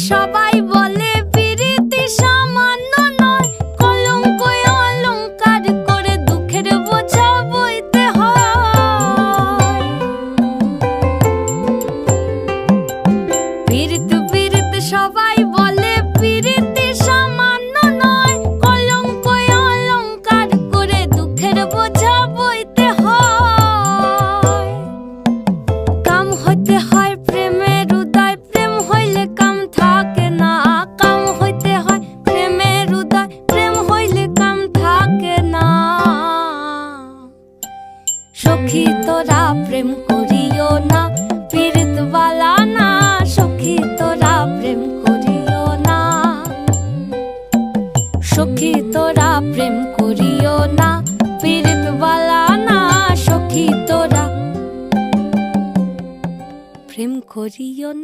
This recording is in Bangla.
সবাই বলে পিরিতি সামান্য নয়, কলঙ্ক অলংকার করে দুঃখের বোঝা বইতে হয়। পিরিত পিরিত সবাই বলে পিরিতি সামান্য নয়, কলঙ্ক অলংকার করে দুঃখের বোঝা বইতে হয়। কাম হইতে হয় প্রেমের উদয়, প্রেম হইলে কাম থাকে না। কাম হইতে হয় প্রেমের উদয়, প্রেম হইলে কাম থাকে না। সখী তোরা প্রেম করিও না, পীড়িত বালা না। সখী তোরা প্রেম করিও না, সখী তোরা প্রেম করিও না, পীড়িত বালা না। সখী তোরা প্রেম করিও না।